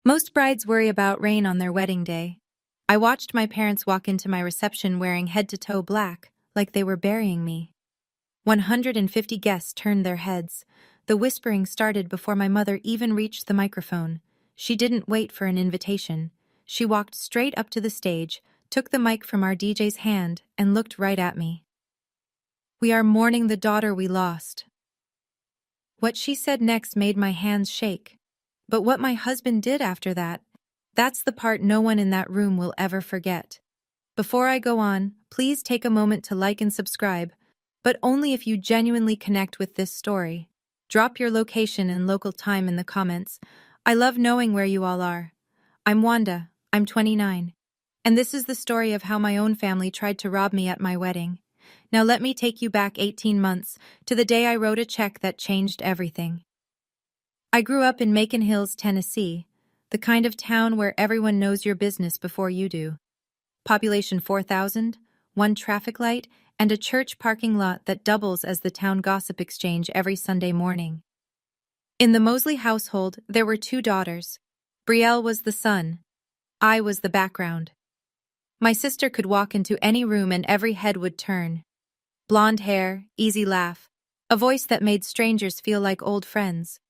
Most brides worry about rain on their wedding day. I watched my parents walk into my reception wearing head-to-toe black, like they were burying me. 150 guests turned their heads. The whispering started before my mother even reached the microphone. She didn't wait for an invitation. She walked straight up to the stage, took the mic from our DJ's hand, and looked right at me. "We are mourning the daughter we lost." What she said next made my hands shake. But what my husband did after that, that's the part no one in that room will ever forget. Before I go on, please take a moment to like and subscribe, but only if you genuinely connect with this story. Drop your location and local time in the comments. I love knowing where you all are. I'm Wanda, I'm 29, and this is the story of how my own family tried to rob me at my wedding. Now let me take you back 18 months, to the day I wrote a check that changed everything. I grew up in Macon Hills, Tennessee, the kind of town where everyone knows your business before you do. Population 4,000, one traffic light, and a church parking lot that doubles as the town gossip exchange every Sunday morning. In the Mosley household, there were two daughters. Brielle was the sun. I was the background. My sister could walk into any room and every head would turn. Blonde hair, easy laugh, a voice that made strangers feel like old friends.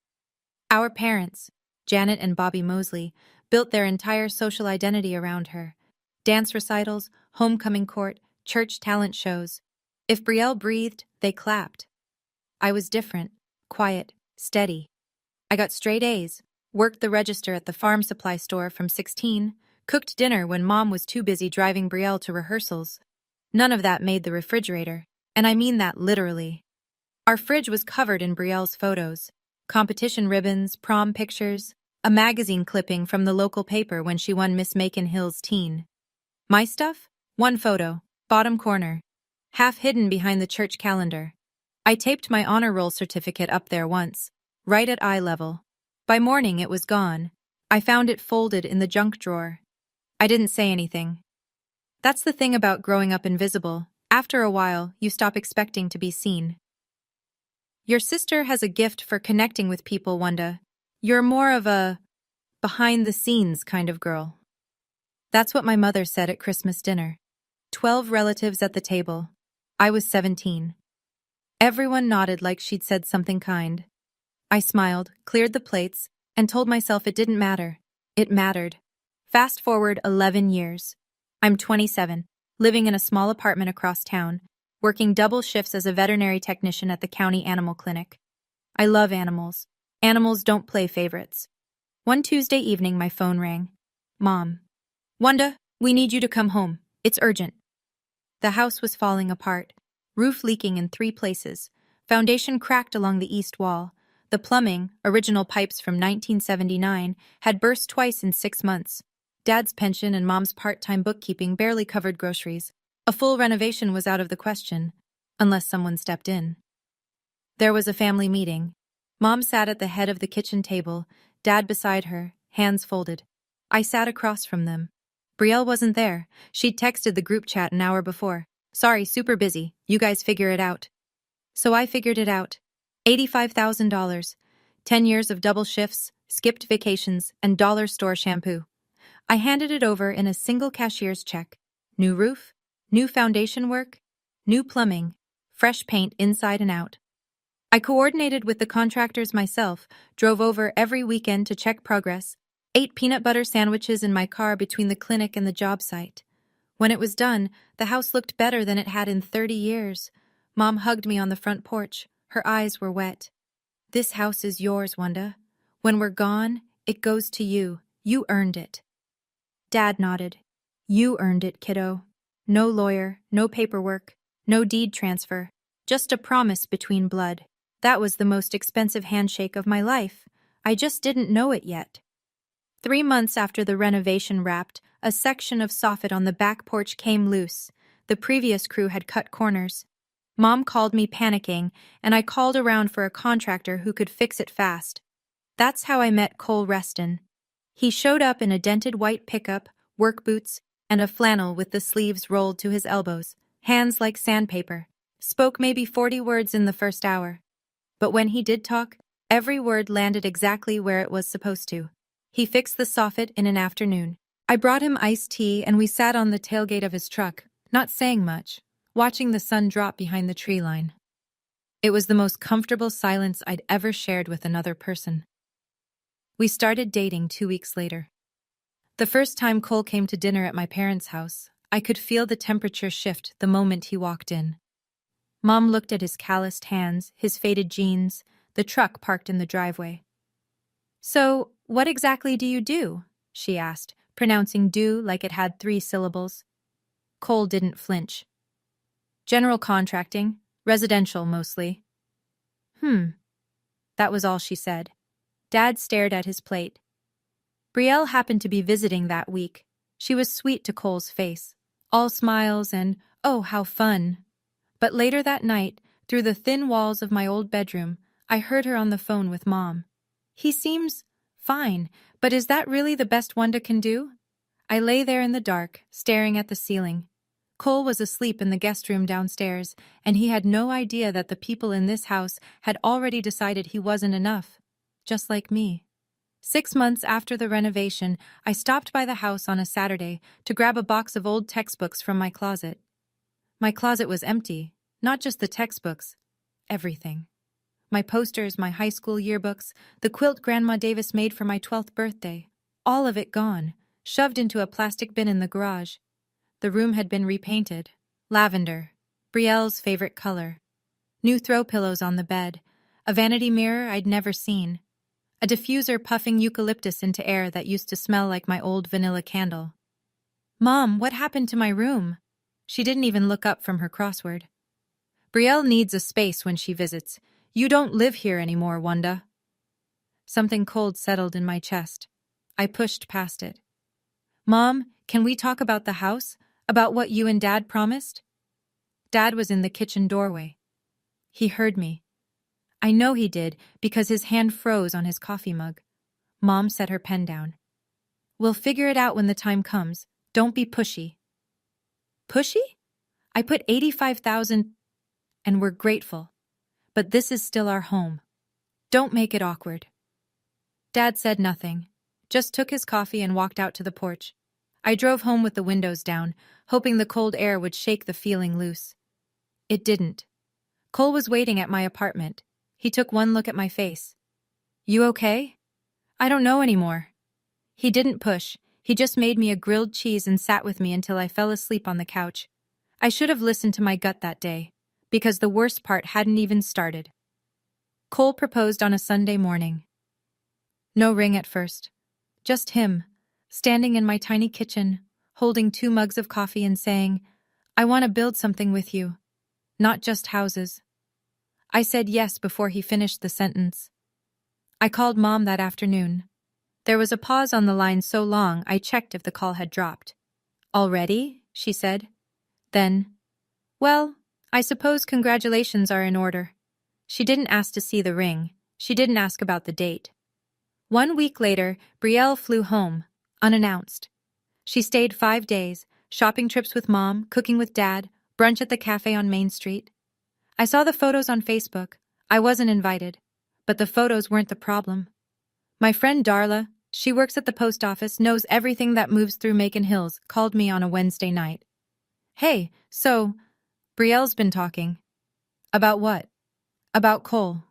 Our parents, Janet and Bobby Mosley, built their entire social identity around her. Dance recitals, homecoming court, church talent shows. If Brielle breathed, they clapped. I was different, quiet, steady. I got straight A's, worked the register at the farm supply store from 16, cooked dinner when Mom was too busy driving Brielle to rehearsals. None of that made the refrigerator, and I mean that literally. Our fridge was covered in Brielle's photos. Competition ribbons, prom pictures, a magazine clipping from the local paper when she won Miss Macon Hills Teen. My stuff? One photo, bottom corner, half hidden behind the church calendar. I taped my honor roll certificate up there once, right at eye level. By morning it was gone. I found it folded in the junk drawer. I didn't say anything. That's the thing about growing up invisible. After a while, you stop expecting to be seen. Your sister has a gift for connecting with people, Wanda. You're more of a behind-the-scenes kind of girl. That's what my mother said at Christmas dinner. 12 relatives at the table. I was 17. Everyone nodded like she'd said something kind. I smiled, cleared the plates, and told myself it didn't matter. It mattered. Fast forward 11 years. I'm 27, living in a small apartment across town, working double shifts as a veterinary technician at the county animal clinic. I love animals. Animals don't play favorites. One Tuesday evening, my phone rang. Mom. Wanda, we need you to come home. It's urgent. The house was falling apart. Roof leaking in 3 places. Foundation cracked along the east wall. The plumbing, original pipes from 1979, had burst twice in 6 months. Dad's pension and Mom's part-time bookkeeping barely covered groceries. A full renovation was out of the question, unless someone stepped in. There was a family meeting. Mom sat at the head of the kitchen table, Dad beside her, hands folded. I sat across from them. Brielle wasn't there. She'd texted the group chat an hour before. Sorry, super busy. You guys figure it out. So I figured it out. $85,000. 10 years of double shifts, skipped vacations, and dollar store shampoo. I handed it over in a single cashier's check. New roof, new foundation work, new plumbing, fresh paint inside and out. I coordinated with the contractors myself, drove over every weekend to check progress, ate peanut butter sandwiches in my car between the clinic and the job site. When it was done, the house looked better than it had in 30 years. Mom hugged me on the front porch. Her eyes were wet. This house is yours, Wanda. When we're gone, it goes to you. You earned it. Dad nodded. You earned it, kiddo. No lawyer, no paperwork, no deed transfer, just a promise between blood. That was the most expensive handshake of my life. I just didn't know it yet. 3 months after the renovation wrapped, a section of soffit on the back porch came loose. The previous crew had cut corners. Mom called me panicking, and I called around for a contractor who could fix it fast. That's how I met Cole Reston. He showed up in a dented white pickup, work boots, and a flannel with the sleeves rolled to his elbows, hands like sandpaper. Spoke maybe 40 words in the first hour. But when he did talk, every word landed exactly where it was supposed to. He fixed the soffit in an afternoon. I brought him iced tea and we sat on the tailgate of his truck, not saying much, watching the sun drop behind the tree line. It was the most comfortable silence I'd ever shared with another person. We started dating 2 weeks later. The first time Cole came to dinner at my parents' house, I could feel the temperature shift the moment he walked in. Mom looked at his calloused hands, his faded jeans, the truck parked in the driveway. "So, what exactly do you do?" she asked, pronouncing do like it had 3 syllables. Cole didn't flinch. "General contracting, residential mostly." That was all she said. Dad stared at his plate. Brielle happened to be visiting that week. She was sweet to Cole's face, all smiles and, "Oh, how fun." But later that night, through the thin walls of my old bedroom, I heard her on the phone with Mom. "He seems fine, but is that really the best Wanda can do?" I lay there in the dark, staring at the ceiling. Cole was asleep in the guest room downstairs, and he had no idea that the people in this house had already decided he wasn't enough. Just like me. 6 months after the renovation, I stopped by the house on a Saturday to grab a box of old textbooks from my closet. My closet was empty, not just the textbooks, everything. My posters, my high school yearbooks, the quilt Grandma Davis made for my 12th birthday. All of it gone, shoved into a plastic bin in the garage. The room had been repainted. Lavender, Brielle's favorite color. New throw pillows on the bed, a vanity mirror I'd never seen, a diffuser puffing eucalyptus into air that used to smell like my old vanilla candle. "Mom, what happened to my room?" She didn't even look up from her crossword. "Brielle needs a space when she visits. You don't live here anymore, Wanda." Something cold settled in my chest. I pushed past it. "Mom, can we talk about the house? About what you and Dad promised?" Dad was in the kitchen doorway. He heard me. I know he did because his hand froze on his coffee mug. Mom set her pen down. "We'll figure it out when the time comes. Don't be pushy." "Pushy? I put 85,000 and we're grateful. But this is still our home. Don't make it awkward." Dad said nothing, just took his coffee and walked out to the porch. I drove home with the windows down, hoping the cold air would shake the feeling loose. It didn't. Cole was waiting at my apartment. He took one look at my face. "You okay?" "I don't know anymore." He didn't push. He just made me a grilled cheese and sat with me until I fell asleep on the couch. I should have listened to my gut that day, because the worst part hadn't even started. Cole proposed on a Sunday morning. No ring at first. Just him, standing in my tiny kitchen, holding 2 mugs of coffee and saying, "I want to build something with you. Not just houses." I said yes before he finished the sentence. I called Mom that afternoon. There was a pause on the line so long I checked if the call had dropped. "Already?" she said. Then, "Well, I suppose congratulations are in order." She didn't ask to see the ring. She didn't ask about the date. 1 week later, Brielle flew home, unannounced. She stayed 5 days, shopping trips with Mom, cooking with Dad, brunch at the cafe on Main Street. I saw the photos on Facebook. I wasn't invited, but the photos weren't the problem. My friend Darla, she works at the post office, knows everything that moves through Macon Hills, called me on a Wednesday night. "Hey, so, Brielle's been talking." "About what?" "About Cole.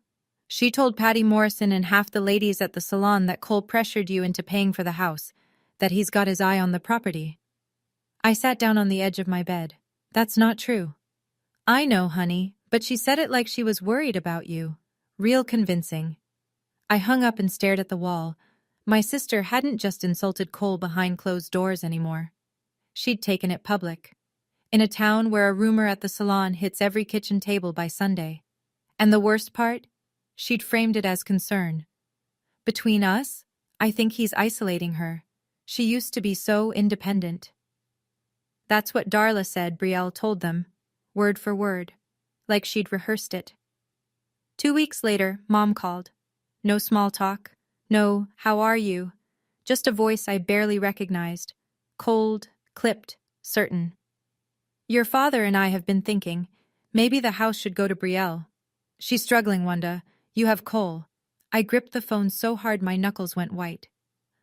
She told Patty Morrison and half the ladies at the salon that Cole pressured you into paying for the house, that he's got his eye on the property." I sat down on the edge of my bed. "That's not true." "I know, honey, but she said it like she was worried about you. Real convincing." I hung up and stared at the wall. My sister hadn't just insulted Cole behind closed doors anymore. She'd taken it public. In a town where a rumor at the salon hits every kitchen table by Sunday. And the worst part? She'd framed it as concern. "Between us, I think he's isolating her. She used to be so independent." That's what Darla said, Brielle told them, word for word, like she'd rehearsed it. 2 weeks later, Mom called. No small talk, no "how are you?" Just a voice I barely recognized, cold, clipped, certain. "Your father and I have been thinking, maybe the house should go to Brielle. She's struggling, Wanda. You have Cole." I gripped the phone so hard my knuckles went white.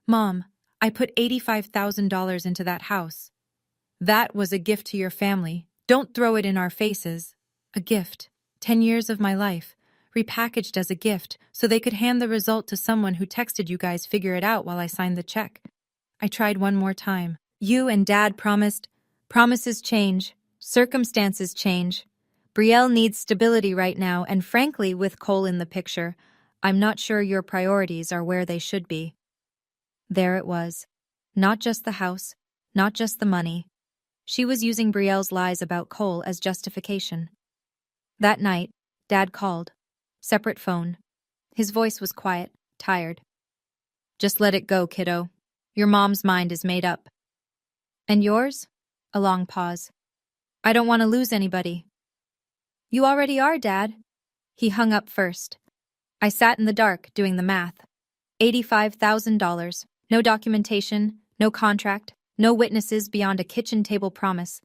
Mom, I put $85,000 into that house. That was a gift to your family. Don't throw it in our faces. A gift. 10 years of my life. Repackaged as a gift so they could hand the result to someone who texted you guys figure it out while I signed the check. I tried one more time. You and Dad promised. Promises change. Circumstances change. Brielle needs stability right now, and frankly, with Cole in the picture, I'm not sure your priorities are where they should be. There it was. Not just the house, not just the money. She was using Brielle's lies about Cole as justification. That night, Dad called. Separate phone. His voice was quiet, tired. Just let it go, kiddo. Your mom's mind is made up. And yours? A long pause. I don't want to lose anybody. You already are, Dad. He hung up first. I sat in the dark doing the math. $85,000. No documentation, no contract, no witnesses beyond a kitchen table promise.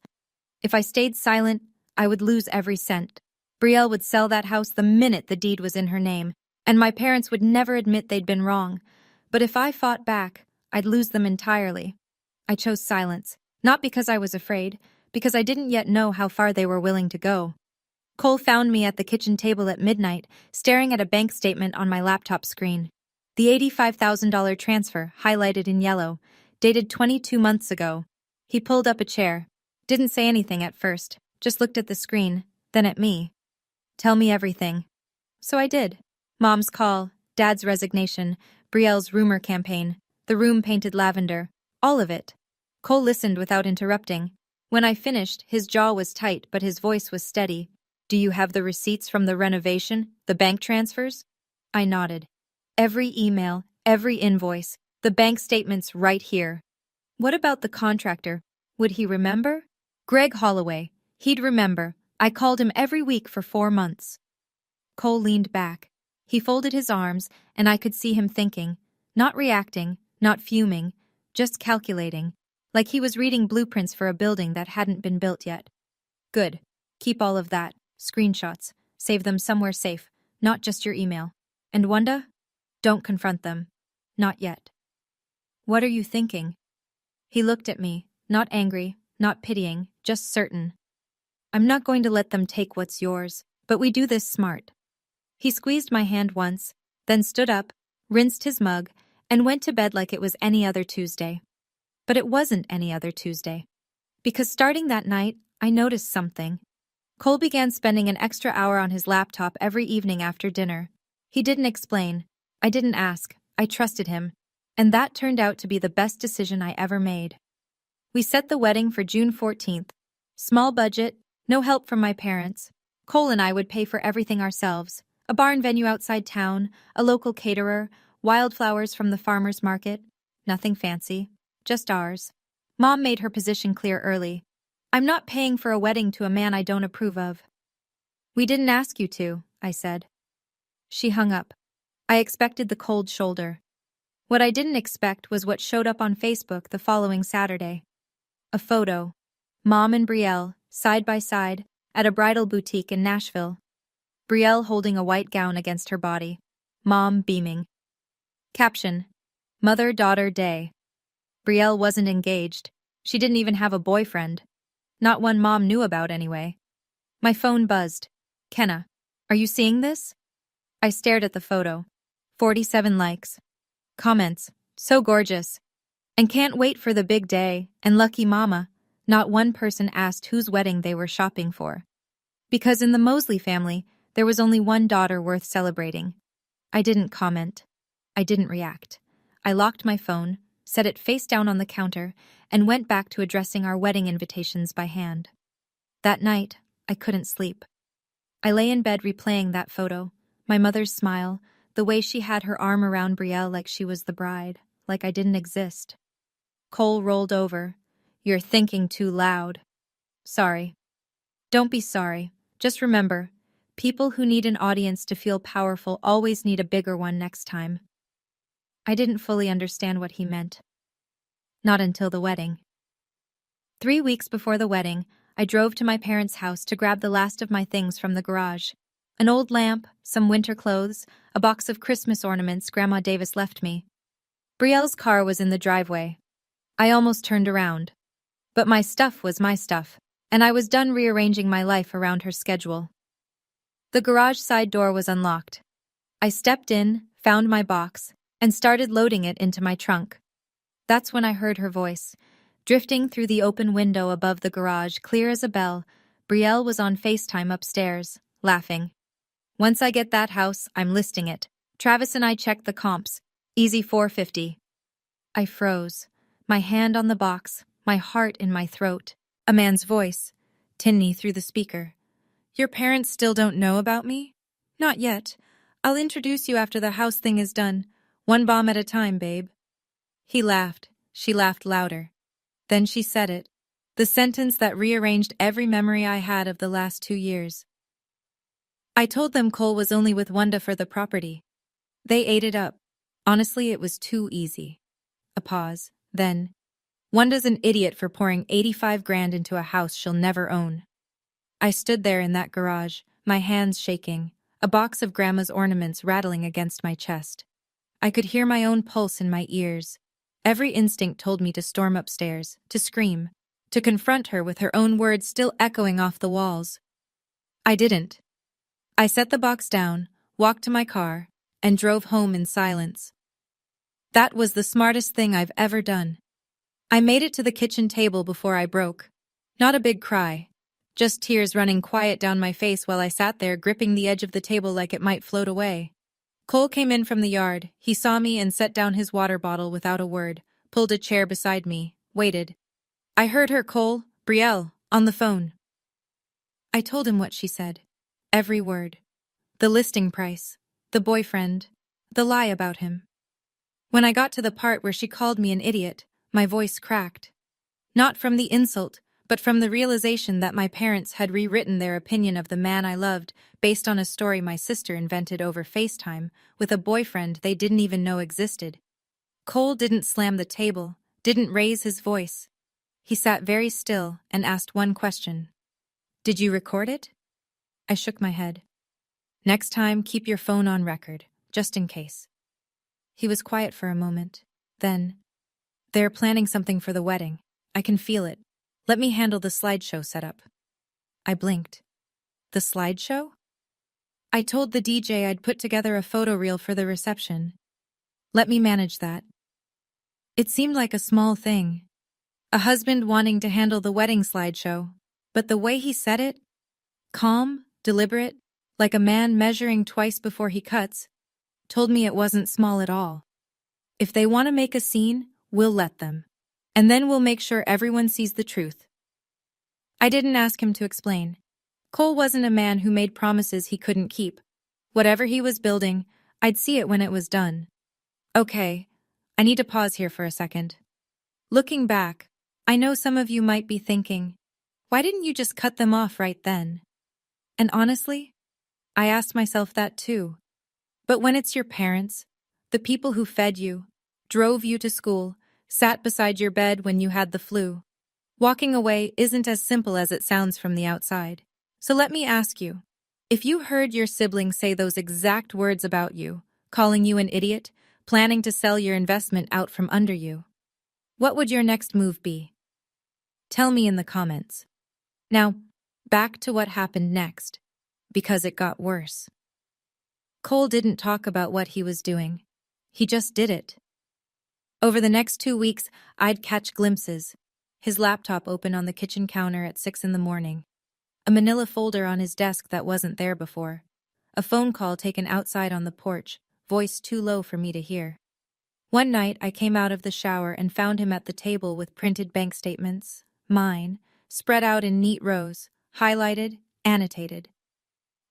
If I stayed silent, I would lose every cent. Brielle would sell that house the minute the deed was in her name, and my parents would never admit they'd been wrong. But if I fought back, I'd lose them entirely. I chose silence, not because I was afraid, because I didn't yet know how far they were willing to go. Cole found me at the kitchen table at midnight, staring at a bank statement on my laptop screen. The $85,000 transfer, highlighted in yellow, dated 22 months ago. He pulled up a chair. Didn't say anything at first, just looked at the screen, then at me. Tell me everything. So I did. Mom's call, Dad's resignation, Brielle's rumor campaign, the room painted lavender, all of it. Cole listened without interrupting. When I finished, his jaw was tight, but his voice was steady. Do you have the receipts from the renovation, the bank transfers? I nodded. Every email, every invoice, the bank statements right here. What about the contractor? Would he remember? Greg Holloway. He'd remember. I called him every week for 4 months. Cole leaned back. He folded his arms, and I could see him thinking, not reacting, not fuming, just calculating, like he was reading blueprints for a building that hadn't been built yet. Good. Keep all of that. Screenshots. Save them somewhere safe, not just your email. And Wanda? Don't confront them. Not yet. What are you thinking? He looked at me, not angry, not pitying, just certain. I'm not going to let them take what's yours, but we do this smart. He squeezed my hand once, then stood up, rinsed his mug, and went to bed like it was any other Tuesday. But it wasn't any other Tuesday. Because starting that night, I noticed something. Cole began spending an extra hour on his laptop every evening after dinner. He didn't explain. I didn't ask. I trusted him. And that turned out to be the best decision I ever made. We set the wedding for June 14th. Small budget, no help from my parents. Cole and I would pay for everything ourselves. A barn venue outside town, a local caterer, wildflowers from the farmer's market. Nothing fancy. Just ours. Mom made her position clear early. I'm not paying for a wedding to a man I don't approve of. We didn't ask you to, I said. She hung up. I expected the cold shoulder. What I didn't expect was what showed up on Facebook the following Saturday. A photo. Mom and Brielle, side by side, at a bridal boutique in Nashville. Brielle holding a white gown against her body. Mom beaming. Caption. Mother-daughter day. Brielle wasn't engaged. She didn't even have a boyfriend. Not one Mom knew about anyway. My phone buzzed. Kenna, are you seeing this? I stared at the photo. 47 likes. Comments. So gorgeous. And can't wait for the big day. And lucky mama. Not one person asked whose wedding they were shopping for. Because in the Mosley family, there was only one daughter worth celebrating. I didn't comment. I didn't react. I locked my phone, set it face down on the counter, and went back to addressing our wedding invitations by hand. That night, I couldn't sleep. I lay in bed replaying that photo, my mother's smile, the way she had her arm around Brielle like she was the bride, like I didn't exist. Cole rolled over. You're thinking too loud. Sorry. Don't be sorry. Just remember, people who need an audience to feel powerful always need a bigger one next time. I didn't fully understand what he meant. Not until the wedding. 3 weeks before the wedding, I drove to my parents' house to grab the last of my things from the garage. An old lamp, some winter clothes, a box of Christmas ornaments Grandma Davis left me. Brielle's car was in the driveway. I almost turned around. But my stuff was my stuff, and I was done rearranging my life around her schedule. The garage side door was unlocked. I stepped in, found my box, and started loading it into my trunk. That's when I heard her voice. Drifting through the open window above the garage, clear as a bell, Brielle was on FaceTime upstairs, laughing. Once I get that house, I'm listing it. Travis and I checked the comps. Easy 450. I froze, my hand on the box, my heart in my throat. A man's voice, tinny through the speaker. Your parents still don't know about me? Not yet. I'll introduce you after the house thing is done. One bomb at a time, babe. He laughed. She laughed louder. Then she said it. The sentence that rearranged every memory I had of the last 2 years. I told them Cole was only with Wanda for the property. They ate it up. Honestly, it was too easy. A pause. Then, Wanda's an idiot for pouring 85 grand into a house she'll never own. I stood there in that garage, my hands shaking, a box of Grandma's ornaments rattling against my chest. I could hear my own pulse in my ears. Every instinct told me to storm upstairs, to scream, to confront her with her own words still echoing off the walls. I didn't. I set the box down, walked to my car, and drove home in silence. That was the smartest thing I've ever done. I made it to the kitchen table before I broke. Not a big cry, just tears running quiet down my face while I sat there gripping the edge of the table like it might float away. Cole came in from the yard. He saw me and set down his water bottle without a word, pulled a chair beside me, waited. I heard her, Cole, Brielle, on the phone. I told him what she said. Every word. The listing price, the boyfriend, the lie about him. When I got to the part where she called me an idiot, my voice cracked. Not from the insult, but from the realization that my parents had rewritten their opinion of the man I loved based on a story my sister invented over FaceTime with a boyfriend they didn't even know existed. Cole didn't slam the table, didn't raise his voice. He sat very still and asked one question. Did you record it? I shook my head. Next time, keep your phone on record, just in case. He was quiet for a moment. Then, they're planning something for the wedding. I can feel it. Let me handle the slideshow setup. I blinked. The slideshow? I told the DJ I'd put together a photo reel for the reception. Let me manage that. It seemed like a small thing. A husband wanting to handle the wedding slideshow. But the way he said it, calm, deliberate, like a man measuring twice before he cuts, told me it wasn't small at all. If they want to make a scene, we'll let them. And then we'll make sure everyone sees the truth. I didn't ask him to explain. Cole wasn't a man who made promises he couldn't keep. Whatever he was building, I'd see it when it was done. Okay, I need to pause here for a second. Looking back, I know some of you might be thinking, why didn't you just cut them off right then? And honestly, I asked myself that too. But when it's your parents, the people who fed you, drove you to school, sat beside your bed when you had the flu, walking away isn't as simple as it sounds from the outside. So let me ask you, if you heard your sibling say those exact words about you, calling you an idiot, planning to sell your investment out from under you, what would your next move be? Tell me in the comments. Now, back to what happened next, because it got worse. Cole didn't talk about what he was doing. He just did it. Over the next 2 weeks, I'd catch glimpses. His laptop open on the kitchen counter at 6 in the morning. A manila folder on his desk that wasn't there before. A phone call taken outside on the porch, voice too low for me to hear. One night, I came out of the shower and found him at the table with printed bank statements, mine, spread out in neat rows, highlighted, annotated.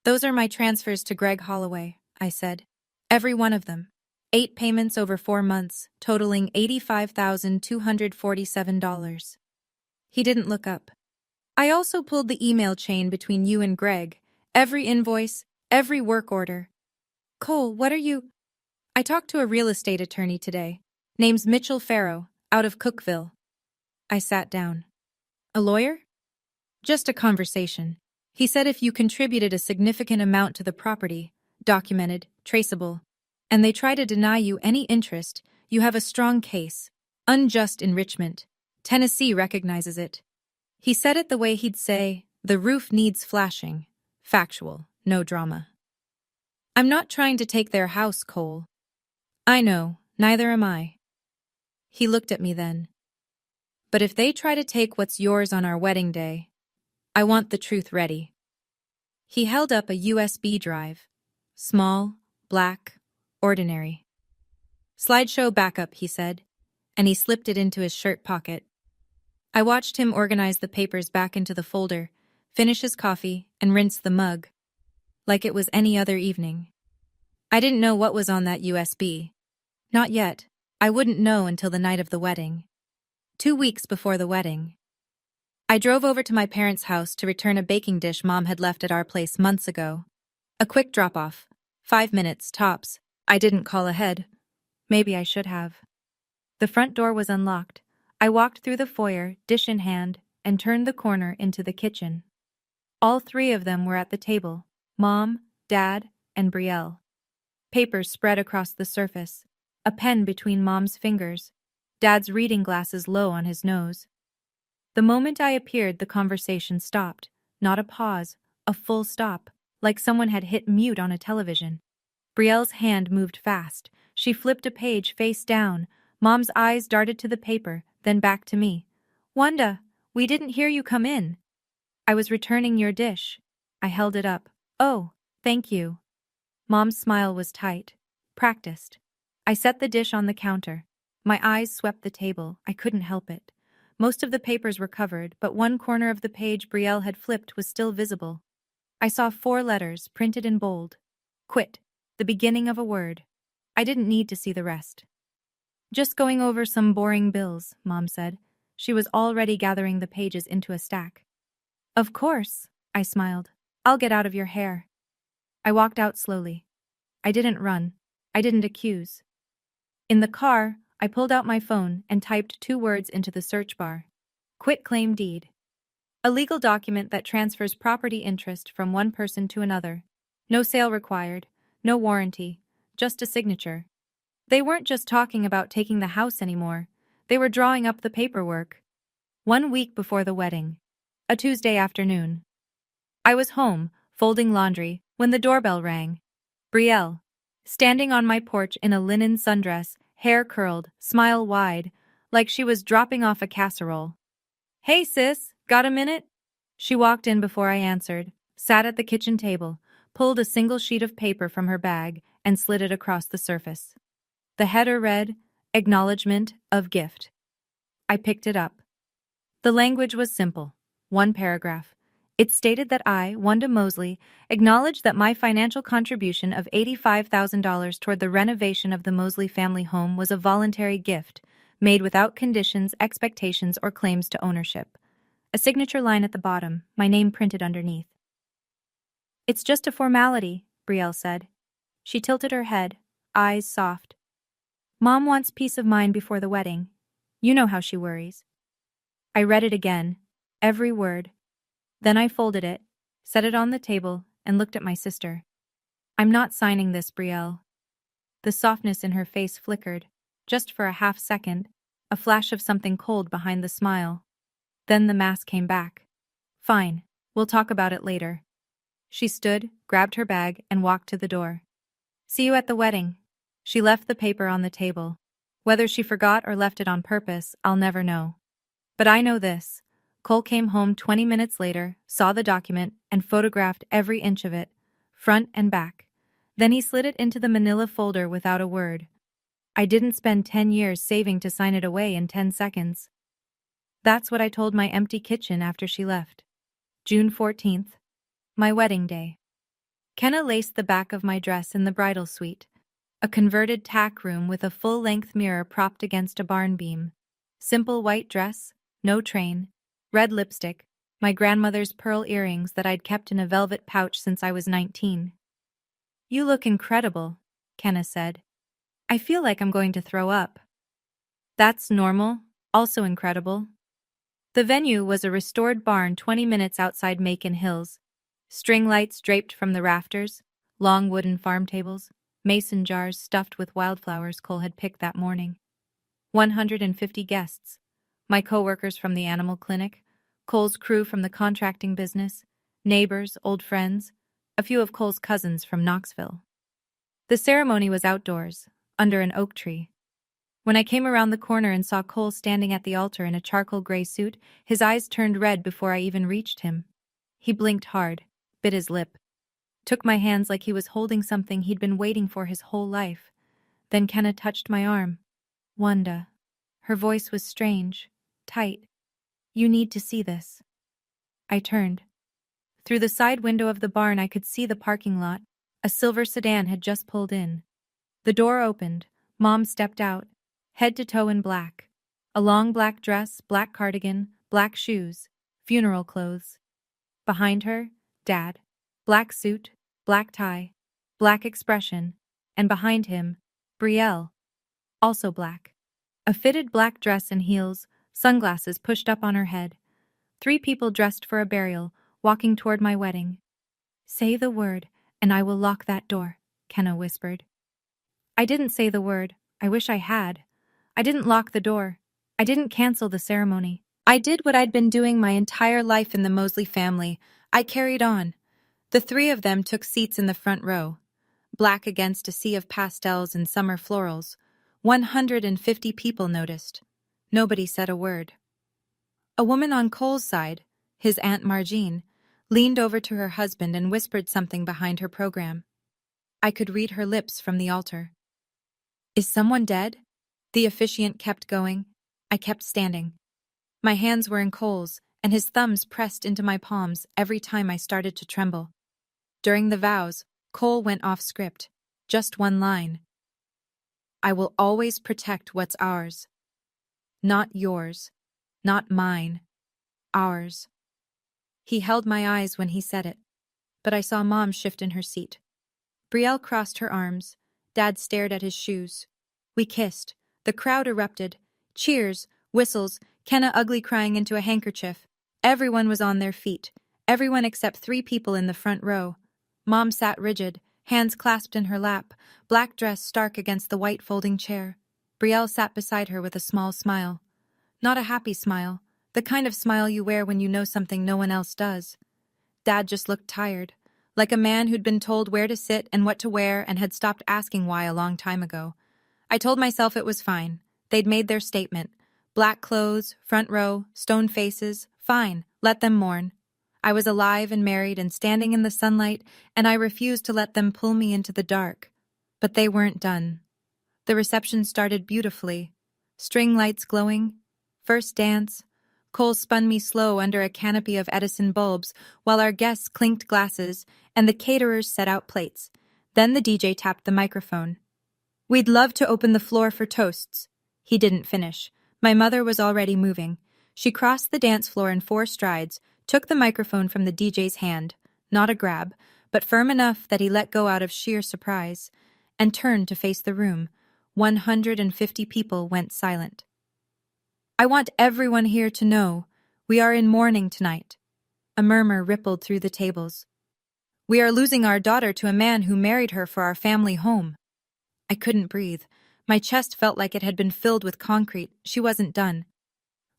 Those are my transfers to Greg Holloway, I said. Every one of them. 8 payments over 4 months, totaling $85,247. He didn't look up. I also pulled the email chain between you and Greg, every invoice, every work order. Cole, what are you? I talked to a real estate attorney today. Name's Mitchell Farrow, out of Cookville. I sat down. A lawyer? Just a conversation. He said if you contributed a significant amount to the property, documented, traceable, and they try to deny you any interest, You have a strong case. Unjust enrichment. Tennessee recognizes it. He said it the way he'd say, the roof needs flashing. Factual, no drama. I'm not trying to take their house, Cole. I know, neither am I. He looked at me then. But if they try to take what's yours on our wedding day, I want the truth ready. He held up a USB drive. Small, black, ordinary. Slideshow backup, he said, and he slipped it into his shirt pocket. I watched him organize the papers back into the folder, finish his coffee, and rinse the mug, like it was any other evening. I didn't know what was on that USB. Not yet. I wouldn't know until the night of the wedding. 2 weeks before the wedding. I drove over to my parents' house to return a baking dish Mom had left at our place months ago. A quick drop-off. 5 minutes, tops. I didn't call ahead. Maybe I should have. The front door was unlocked. I walked through the foyer, dish in hand, and turned the corner into the kitchen. All 3 of them were at the table. Mom, Dad, and Brielle. Papers spread across the surface. A pen between Mom's fingers. Dad's reading glasses low on his nose. The moment I appeared, the conversation stopped. Not a pause, a full stop, like someone had hit mute on a television. Brielle's hand moved fast. She flipped a page face down. Mom's eyes darted to the paper, then back to me. Wanda, we didn't hear you come in. I was returning your dish. I held it up. Oh, thank you. Mom's smile was tight. Practiced. I set the dish on the counter. My eyes swept the table. I couldn't help it. Most of the papers were covered, but one corner of the page Brielle had flipped was still visible. I saw 4 letters, printed in bold. Quit. The beginning of a word. I didn't need to see the rest. Just going over some boring bills, Mom said. She was already gathering the pages into a stack. Of course, I smiled. I'll get out of your hair. I walked out slowly. I didn't run. I didn't accuse. In the car, I pulled out my phone and typed 2 words into the search bar. Quitclaim deed. A legal document that transfers property interest from one person to another. No sale required, no warranty, just a signature. They weren't just talking about taking the house anymore. They were drawing up the paperwork. 1 week before the wedding. A Tuesday afternoon. I was home, folding laundry, when the doorbell rang. Brielle. Standing on my porch in a linen sundress, hair curled, smile wide, like she was dropping off a casserole. Hey sis, got a minute? She walked in before I answered, sat at the kitchen table, pulled a single sheet of paper from her bag, and slid it across the surface. The header read, Acknowledgement of Gift. I picked it up. The language was simple. 1 paragraph. It stated that I, Wanda Mosley, acknowledge that my financial contribution of $85,000 toward the renovation of the Mosley family home was a voluntary gift, made without conditions, expectations, or claims to ownership. A signature line at the bottom, my name printed underneath. It's just a formality, Brielle said. She tilted her head, eyes soft. Mom wants peace of mind before the wedding. You know how she worries. I read it again, every word. Then I folded it, set it on the table, and looked at my sister. I'm not signing this, Brielle. The softness in her face flickered, just for a half second, a flash of something cold behind the smile. Then the mask came back. Fine, we'll talk about it later. She stood, grabbed her bag, and walked to the door. See you at the wedding. She left the paper on the table. Whether she forgot or left it on purpose, I'll never know. But I know this. Cole came home 20 minutes later, saw the document, and photographed every inch of it, front and back. Then he slid it into the manila folder without a word. I didn't spend 10 years saving to sign it away in 10 seconds. That's what I told my empty kitchen after she left. June 14th. My wedding day. Kenna laced the back of my dress in the bridal suite. A converted tack room with a full-length mirror propped against a barn beam. Simple white dress, no train. Red lipstick, my grandmother's pearl earrings that I'd kept in a velvet pouch since I was 19. You look incredible, Kenna said. I feel like I'm going to throw up. That's normal, also incredible. The venue was a restored barn 20 minutes outside Macon Hills. String lights draped from the rafters, long wooden farm tables, mason jars stuffed with wildflowers Cole had picked that morning. 150 guests. My co-workers from the animal clinic, Cole's crew from the contracting business, neighbors, old friends, a few of Cole's cousins from Knoxville. The ceremony was outdoors, under an oak tree. When I came around the corner and saw Cole standing at the altar in a charcoal gray suit, his eyes turned red before I even reached him. He blinked hard, bit his lip, took my hands like he was holding something he'd been waiting for his whole life. Then Kenna touched my arm. Wanda. Her voice was strange, tight. You need to see this. I turned. Through the side window of the barn I could see the parking lot. A silver sedan had just pulled in. The door opened. Mom stepped out, head to toe in black. A long black dress, black cardigan, black shoes, funeral clothes. Behind her, Dad. Black suit, black tie, black expression, and behind him, Brielle. Also black. A fitted black dress and heels, sunglasses pushed up on her head. 3 people dressed for a burial, walking toward my wedding. Say the word, and I will lock that door, Kenna whispered. I didn't say the word. I wish I had. I didn't lock the door. I didn't cancel the ceremony. I did what I'd been doing my entire life in the Mosley family. I carried on. The 3 of them took seats in the front row. Black against a sea of pastels and summer florals. 150 people noticed. Nobody said a word. A woman on Cole's side, his Aunt Margine, leaned over to her husband and whispered something behind her program. I could read her lips from the altar. Is someone dead? The officiant kept going. I kept standing. My hands were in Cole's, and his thumbs pressed into my palms every time I started to tremble. During the vows, Cole went off script. Just one line. I will always protect what's ours. Not yours. Not mine. Ours. He held my eyes when he said it, but I saw Mom shift in her seat. Brielle crossed her arms. Dad stared at his shoes. We kissed. The crowd erupted. Cheers, whistles, Kenna ugly crying into a handkerchief. Everyone was on their feet. Everyone except 3 people in the front row. Mom sat rigid, hands clasped in her lap, black dress stark against the white folding chair. Brielle sat beside her with a small smile. Not a happy smile, the kind of smile you wear when you know something no one else does. Dad just looked tired, like a man who'd been told where to sit and what to wear and had stopped asking why a long time ago. I told myself it was fine. They'd made their statement. Black clothes, front row, stone faces, fine, let them mourn. I was alive and married and standing in the sunlight, and I refused to let them pull me into the dark. But they weren't done. The reception started beautifully. String lights glowing. First dance. Cole spun me slow under a canopy of Edison bulbs while our guests clinked glasses and the caterers set out plates. Then the DJ tapped the microphone. We'd love to open the floor for toasts. He didn't finish. My mother was already moving. She crossed the dance floor in 4 strides, took the microphone from the DJ's hand, not a grab, but firm enough that he let go out of sheer surprise, and turned to face the room. 150 people went silent. I want everyone here to know we are in mourning tonight. A murmur rippled through the tables. We are losing our daughter to a man who married her for our family home. I couldn't breathe. My chest felt like it had been filled with concrete. She wasn't done.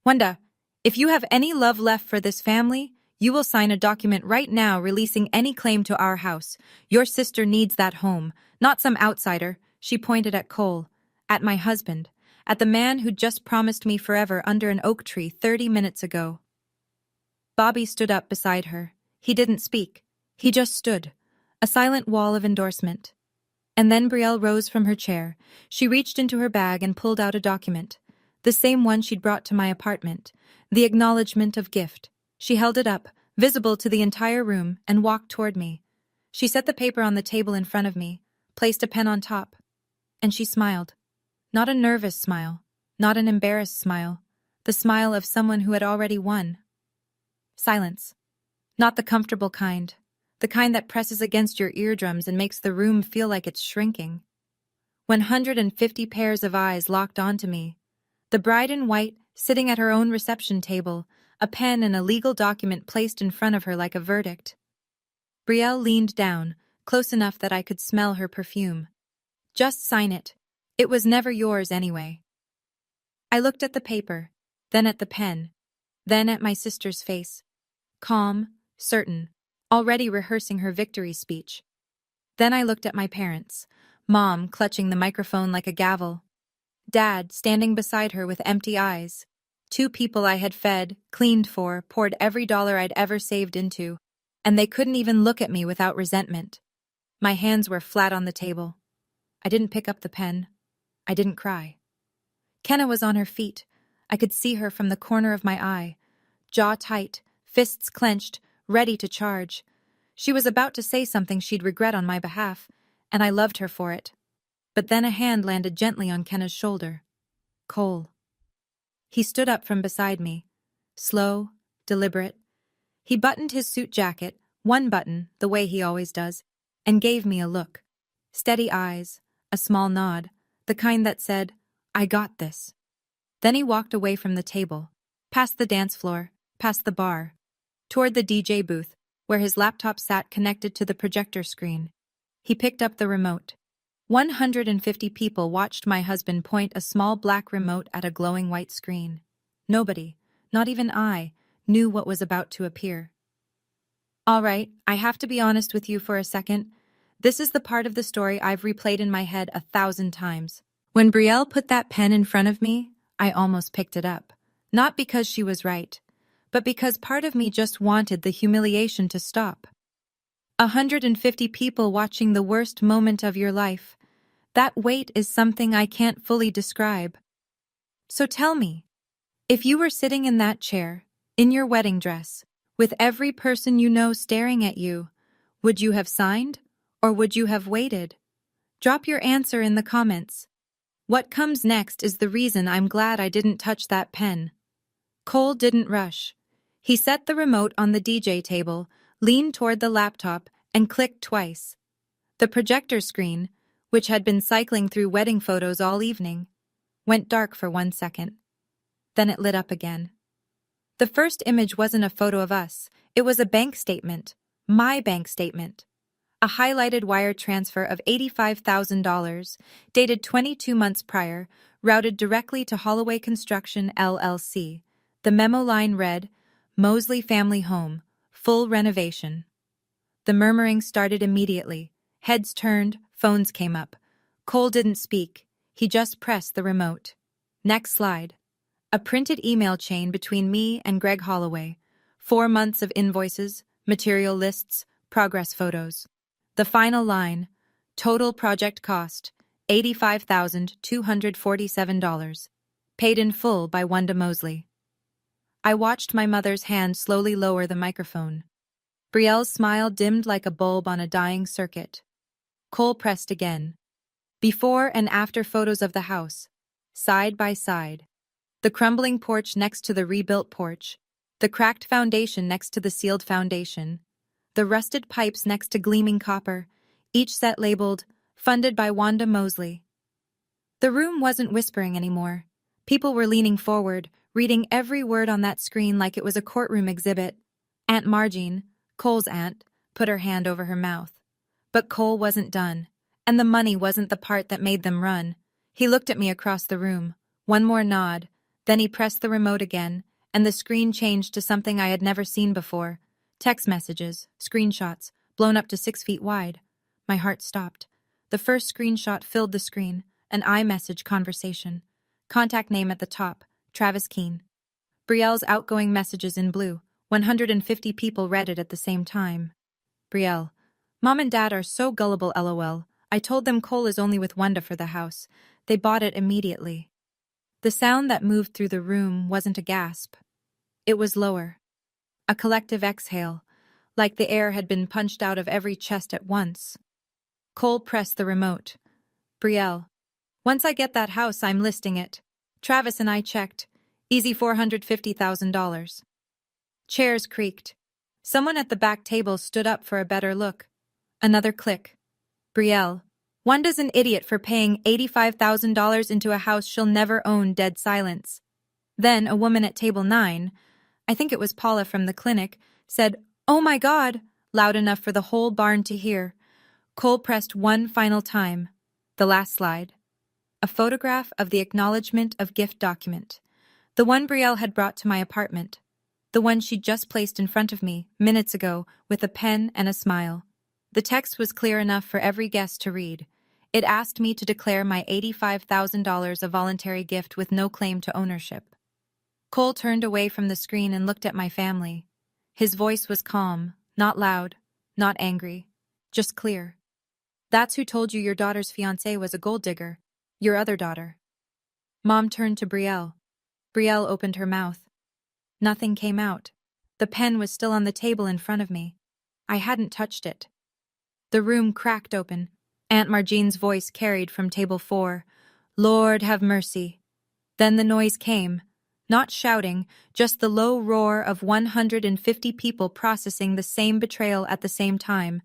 Wanda, if you have any love left for this family, you will sign a document right now releasing any claim to our house. Your sister needs that home, not some outsider. She pointed at Cole, at my husband, at the man who'd just promised me forever under an oak tree 30 minutes ago. Bobby stood up beside her. He didn't speak. He just stood, a silent wall of endorsement. And then Brielle rose from her chair. She reached into her bag and pulled out a document, the same one she'd brought to my apartment, the acknowledgement of gift. She held it up, visible to the entire room, and walked toward me. She set the paper on the table in front of me, placed a pen on top, and she smiled. Not a nervous smile, not an embarrassed smile, the smile of someone who had already won. Silence. Not the comfortable kind, the kind that presses against your eardrums and makes the room feel like it's shrinking. 150 pairs of eyes locked onto me. The bride in white, sitting at her own reception table, a pen and a legal document placed in front of her like a verdict. Brielle leaned down, close enough that I could smell her perfume. Just sign it. It was never yours anyway. I looked at the paper, then at the pen, then at my sister's face. Calm, certain, already rehearsing her victory speech. Then I looked at my parents, Mom clutching the microphone like a gavel, Dad standing beside her with empty eyes. Two people I had fed, cleaned for, poured every dollar I'd ever saved into, and they couldn't even look at me without resentment. My hands were flat on the table. I didn't pick up the pen. I didn't cry. Kenna was on her feet. I could see her from the corner of my eye, jaw tight, fists clenched, ready to charge. She was about to say something she'd regret on my behalf, and I loved her for it. But then a hand landed gently on Kenna's shoulder. Cole. He stood up from beside me, slow, deliberate. He buttoned his suit jacket, one button, the way he always does, and gave me a look. Steady eyes, a small nod, the kind that said, I got this. Then he walked away from the table, past the dance floor, past the bar, toward the DJ booth, where his laptop sat connected to the projector screen. He picked up the remote. 150 people watched my husband point a small black remote at a glowing white screen. Nobody, not even I, knew what was about to appear. All right, I have to be honest with you for a second. This is the part of the story I've replayed in my head 1,000 times. When Brielle put that pen in front of me, I almost picked it up. Not because she was right, but because part of me just wanted the humiliation to stop. 150 people watching the worst moment of your life. That weight is something I can't fully describe. So tell me, if you were sitting in that chair, in your wedding dress, with every person you know staring at you, would you have signed, or would you have waited? Drop your answer in the comments. What comes next is the reason I'm glad I didn't touch that pen. Cole didn't rush. He set the remote on the DJ table, leaned toward the laptop, and clicked twice. The projector screen, which had been cycling through wedding photos all evening, went dark for 1 second. Then it lit up again. The first image wasn't a photo of us. It was a bank statement. My bank statement. A highlighted wire transfer of $85,000, dated 22 months prior, routed directly to Holloway Construction, LLC. The memo line read, Mosley Family Home, full renovation. The murmuring started immediately. Heads turned, phones came up. Cole didn't speak. He just pressed the remote. Next slide. A printed email chain between me and Greg Holloway. 4 months of invoices, material lists, progress photos. The final line, total project cost, $85,247. Paid in full by Wanda Mosley. I watched my mother's hand slowly lower the microphone. Brielle's smile dimmed like a bulb on a dying circuit. Cole pressed again. Before and after photos of the house, side by side. The crumbling porch next to the rebuilt porch, the cracked foundation next to the sealed foundation, the rusted pipes next to gleaming copper, each set labeled, funded by Wanda Mosley. The room wasn't whispering anymore. People were leaning forward, reading every word on that screen like it was a courtroom exhibit. Aunt Margene, Cole's aunt, put her hand over her mouth. But Cole wasn't done, and the money wasn't the part that made them run. He looked at me across the room. One more nod, then he pressed the remote again, and the screen changed to something I had never seen before. Text messages, screenshots, blown up to 6 feet wide. My heart stopped. The first screenshot filled the screen, an iMessage conversation. Contact name at the top, Travis Keene. Brielle's outgoing messages in blue. 150 people read it at the same time. Brielle. Mom and Dad are so gullible, LOL. I told them Cole is only with Wanda for the house. They bought it immediately. The sound that moved through the room wasn't a gasp. It was lower. A collective exhale, like the air had been punched out of every chest at once. Cole pressed the remote. Brielle. Once I get that house, I'm listing it. Travis and I checked. Easy $450,000. Chairs creaked. Someone at the back table stood up for a better look. Another click. Brielle. Wanda's an idiot for paying $85,000 into a house she'll never own. Dead silence. Then a woman at table 9, I think it was Paula from the clinic, said, "Oh my God," loud enough for the whole barn to hear. Cole pressed one final time. The last slide. A photograph of the acknowledgement of gift document. The one Brielle had brought to my apartment. The one she'd just placed in front of me, minutes ago, with a pen and a smile. The text was clear enough for every guest to read. It asked me to declare my $85,000 a voluntary gift with no claim to ownership. Cole turned away from the screen and looked at my family. His voice was calm, not loud, not angry, just clear. That's who told you your daughter's fiancé was a gold digger, your other daughter. Mom turned to Brielle. Brielle opened her mouth. Nothing came out. The pen was still on the table in front of me. I hadn't touched it. The room cracked open. Aunt Marjean's voice carried from table 4. Lord have mercy. Then the noise came. Not shouting, just the low roar of 150 people processing the same betrayal at the same time.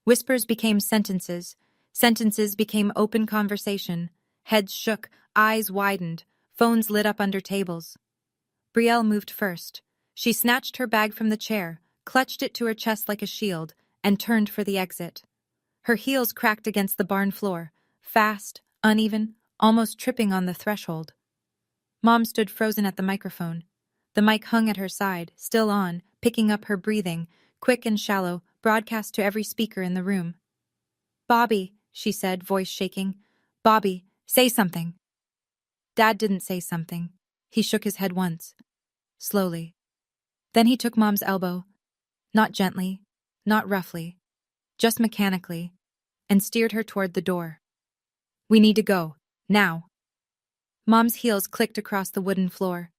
Whispers became sentences. Sentences became open conversation. Heads shook, eyes widened, phones lit up under tables. Brielle moved first. She snatched her bag from the chair, clutched it to her chest like a shield, and turned for the exit. Her heels cracked against the barn floor, fast, uneven, almost tripping on the threshold. Mom stood frozen at the microphone. The mic hung at her side, still on, picking up her breathing, quick and shallow, broadcast to every speaker in the room. Bobby, she said, voice shaking. Bobby, say something. Dad didn't say something. He shook his head once. Slowly. Then he took Mom's elbow. Not gently, not roughly, just mechanically, and steered her toward the door. We need to go. Now. Mom's heels clicked across the wooden floor.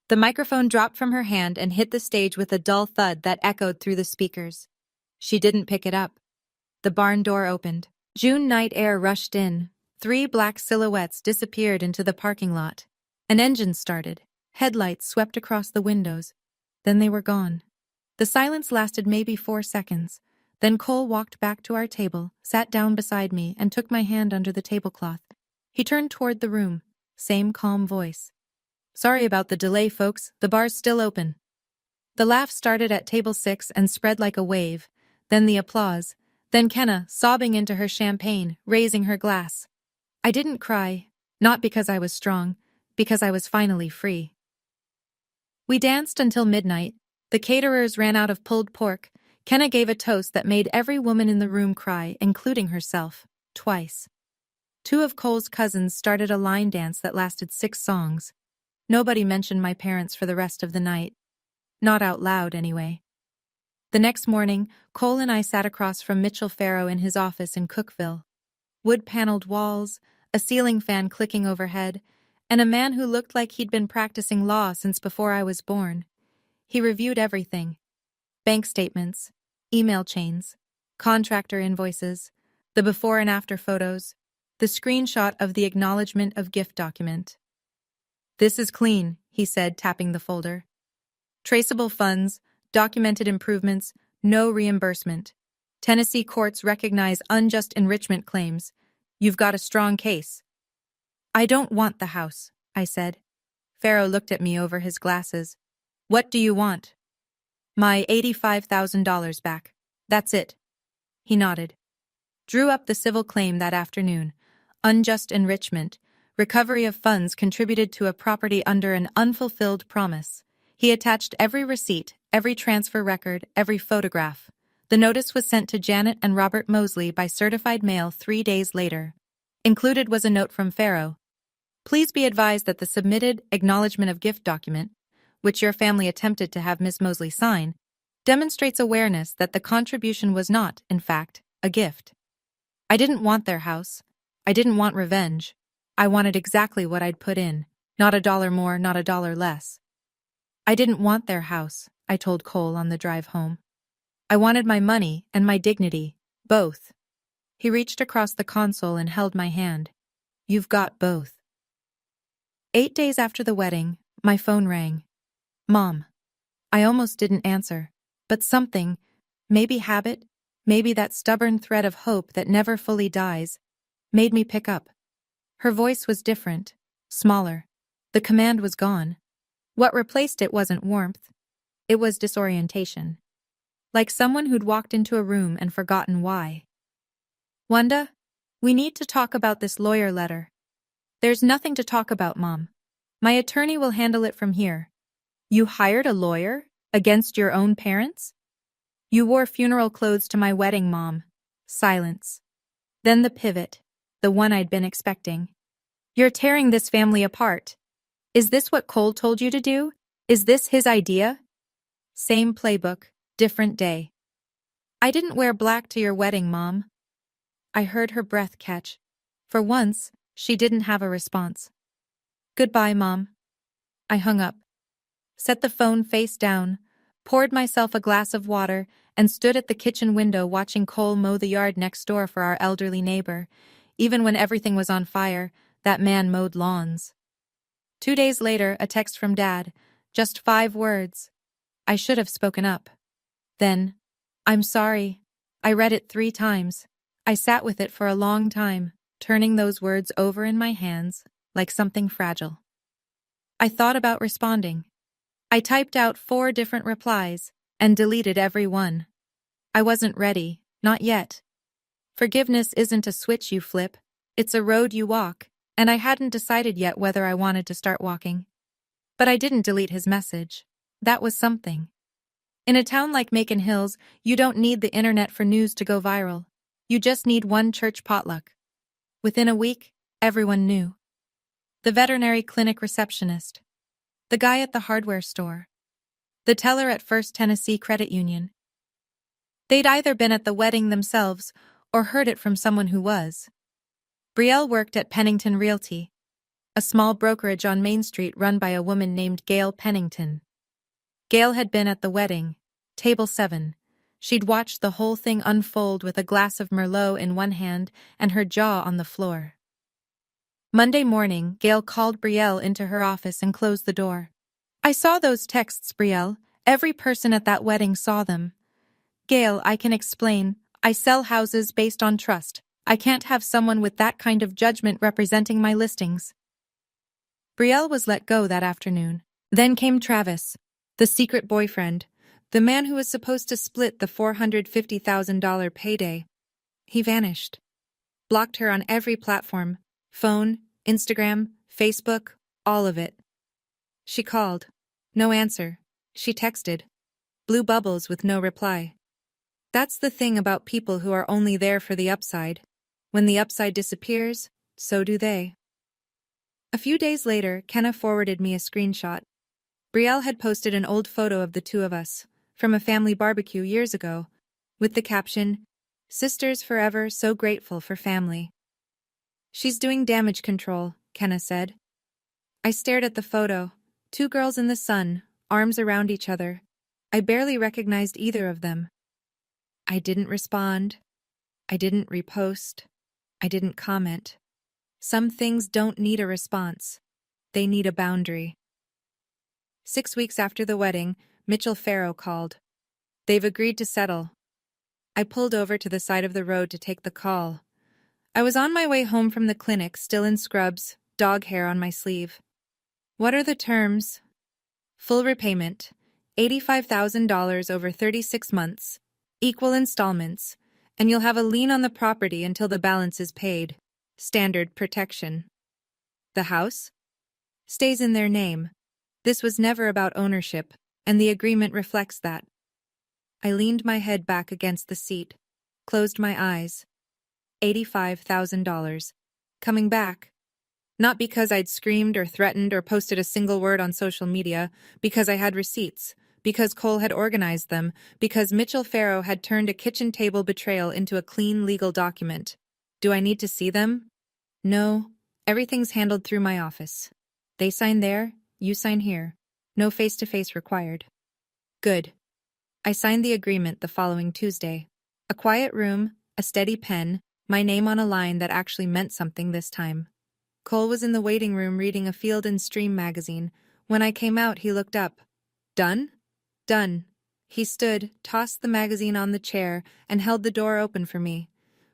The microphone dropped from her hand and hit the stage with a dull thud that echoed through the speakers. She didn't pick it up. The barn door opened. June night air rushed in. 3 black silhouettes disappeared into the parking lot. An engine started. Headlights swept across the windows. Then they were gone. The silence lasted maybe 4 seconds. Then Cole walked back to our table, sat down beside me, and took my hand under the tablecloth. He turned toward the room. Same calm voice. Sorry about the delay, folks. The bar's still open. The laugh started at table 6 and spread like a wave. Then the applause. Then Kenna, sobbing into her champagne, raising her glass. I didn't cry. Not because I was strong. Because I was finally free. We danced until midnight. The caterers ran out of pulled pork. Kenna gave a toast that made every woman in the room cry, including herself, twice. 2 of Cole's cousins started a line dance that lasted 6 songs. Nobody mentioned my parents for the rest of the night. Not out loud, anyway. The next morning, Cole and I sat across from Mitchell Farrow in his office in Cookville. Wood-paneled walls, a ceiling fan clicking overhead, and a man who looked like he'd been practicing law since before I was born. He reviewed everything. Bank statements, email chains, contractor invoices, the before and after photos, the screenshot of the acknowledgement of gift document. This is clean, he said, tapping the folder. Traceable funds, documented improvements, no reimbursement. Tennessee courts recognize unjust enrichment claims. You've got a strong case. I don't want the house, I said. Farrow looked at me over his glasses. What do you want? My $85,000 back. That's it. He nodded. Drew up the civil claim that afternoon. Unjust enrichment. Recovery of funds contributed to a property under an unfulfilled promise. He attached every receipt, every transfer record, every photograph. The notice was sent to Janet and Robert Mosley by certified mail 3 days later. Included was a note from Farrow. Please be advised that the submitted acknowledgement of gift document, which your family attempted to have Ms. Mosley sign, demonstrates awareness that the contribution was not, in fact, a gift. I didn't want their house. I didn't want revenge. I wanted exactly what I'd put in, not $1 more, not $1 less. I didn't want their house, I told Cole on the drive home. I wanted my money and my dignity, both. He reached across the console and held my hand. You've got both. 8 days after the wedding, my phone rang. Mom. I almost didn't answer, but something, maybe habit, maybe that stubborn thread of hope that never fully dies, made me pick up. Her voice was different, smaller. The command was gone. What replaced it wasn't warmth. It was disorientation. Like someone who'd walked into a room and forgotten why. Wanda? We need to talk about this lawyer letter. There's nothing to talk about, Mom. My attorney will handle it from here. You hired a lawyer? Against your own parents? You wore funeral clothes to my wedding, Mom. Silence. Then the pivot. The one I'd been expecting. You're tearing this family apart. Is this what Cole told you to do? Is this his idea? Same playbook, different day. I didn't wear black to your wedding, Mom. I heard her breath catch. For once, she didn't have a response. Goodbye, Mom. I hung up, set the phone face down, poured myself a glass of water, and stood at the kitchen window watching Cole mow the yard next door for our elderly neighbor. Even when everything was on fire, that man mowed lawns. 2 days later, a text from Dad. Just 5 words. I should have spoken up. Then, I'm sorry. I read it 3 times. I sat with it for a long time, turning those words over in my hands like something fragile. I thought about responding. I typed out 4 different replies and deleted every one. I wasn't ready, not yet. Forgiveness isn't a switch you flip, it's a road you walk, and I hadn't decided yet whether I wanted to start walking. But I didn't delete his message. That was something. In a town like Macon Hills, you don't need the internet for news to go viral. You just need one church potluck. Within a week, everyone knew. The veterinary clinic receptionist. The guy at the hardware store. The teller at First Tennessee Credit Union. They'd either been at the wedding themselves or heard it from someone who was. Brielle worked at Pennington Realty, a small brokerage on Main Street run by a woman named Gail Pennington. Gail had been at the wedding, table 7. She'd watched the whole thing unfold with a glass of Merlot in one hand and her jaw on the floor. Monday morning, Gail called Brielle into her office and closed the door. I saw those texts, Brielle. Every person at that wedding saw them. Gail, I can explain. I sell houses based on trust. I can't have someone with that kind of judgment representing my listings. Brielle was let go that afternoon. Then came Travis, the secret boyfriend, the man who was supposed to split the $450,000 payday. He vanished. Blocked her on every platform. Phone, Instagram, Facebook, all of it. She called. No answer. She texted. Blue bubbles with no reply. That's the thing about people who are only there for the upside. When the upside disappears, so do they. A few days later, Kenna forwarded me a screenshot. Brielle had posted an old photo of the 2 of us, from a family barbecue years ago, with the caption, "Sisters forever, so grateful for family." She's doing damage control, Kenna said. I stared at the photo. 2 girls in the sun, arms around each other. I barely recognized either of them. I didn't respond. I didn't repost. I didn't comment. Some things don't need a response. They need a boundary. 6 weeks after the wedding, Mitchell Farrow called. They've agreed to settle. I pulled over to the side of the road to take the call. I was on my way home from the clinic, still in scrubs, dog hair on my sleeve. What are the terms? Full repayment, $85,000 over 36 months, equal installments, and you'll have a lien on the property until the balance is paid. Standard protection. The house? Stays in their name. This was never about ownership, and the agreement reflects that. I leaned my head back against the seat, closed my eyes. $85,000. Coming back. Not because I'd screamed or threatened or posted a single word on social media, because I had receipts, because Cole had organized them, because Mitchell Farrow had turned a kitchen table betrayal into a clean legal document. Do I need to see them? No. Everything's handled through my office. They sign there, you sign here. No face-to-face required. Good. I signed the agreement the following Tuesday. A quiet room, a steady pen, my name on a line that actually meant something this time. Cole was in the waiting room reading a Field and Stream magazine. When I came out, he looked up. Done? Done. He stood, tossed the magazine on the chair, and held the door open for me.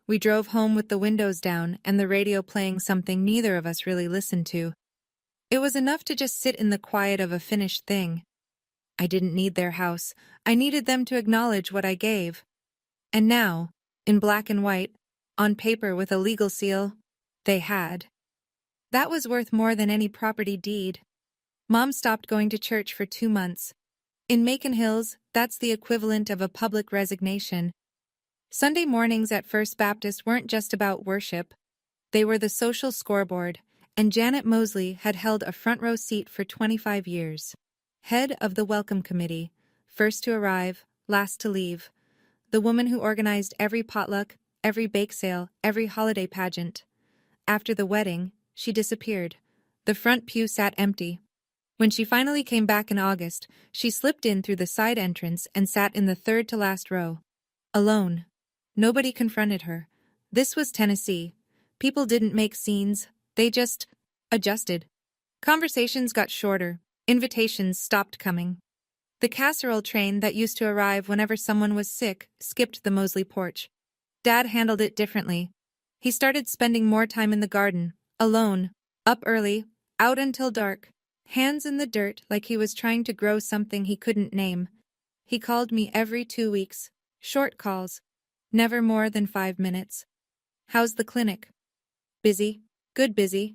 We drove home with the windows down and the radio playing something neither of us really listened to. It was enough to just sit in the quiet of a finished thing. I didn't need their house. I needed them to acknowledge what I gave. And now, in black and white, On paper with a legal seal. They had. That was worth more than any property deed. Mom stopped going to church for 2 months. In Macon Hills, that's the equivalent of a public resignation. Sunday mornings at First Baptist weren't just about worship. They were the social scoreboard, and Janet Mosley had held a front row seat for 25 years. Head of the welcome committee, first to arrive, last to leave. The woman who organized every potluck, every bake sale, every holiday pageant. After the wedding, she disappeared. The front pew sat empty. When she finally came back in August, she slipped in through the side entrance and sat in the third to last row. Alone. Nobody confronted her. This was Tennessee. People didn't make scenes, they just adjusted. Conversations got shorter, invitations stopped coming. The casserole train that used to arrive whenever someone was sick skipped the Mosley porch. Dad handled it differently. He started spending more time in the garden, alone, up early, out until dark, hands in the dirt like he was trying to grow something he couldn't name. He called me every 2 weeks, short calls, never more than 5 minutes. How's the clinic? Busy. Good busy.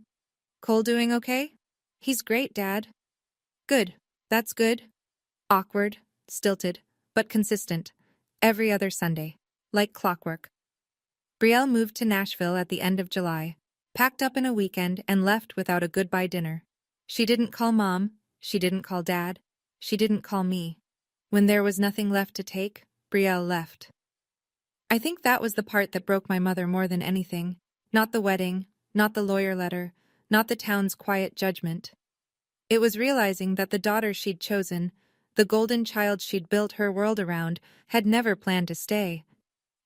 Cole doing okay? He's great, Dad. Good. That's good. Awkward, stilted, but consistent. Every other Sunday. Like clockwork. Brielle moved to Nashville at the end of July, packed up in a weekend and left without a goodbye dinner. She didn't call Mom, she didn't call Dad, she didn't call me. When there was nothing left to take, Brielle left. I think that was the part that broke my mother more than anything. Not the wedding, not the lawyer letter, not the town's quiet judgment. It was realizing that the daughter she'd chosen, the golden child she'd built her world around, had never planned to stay.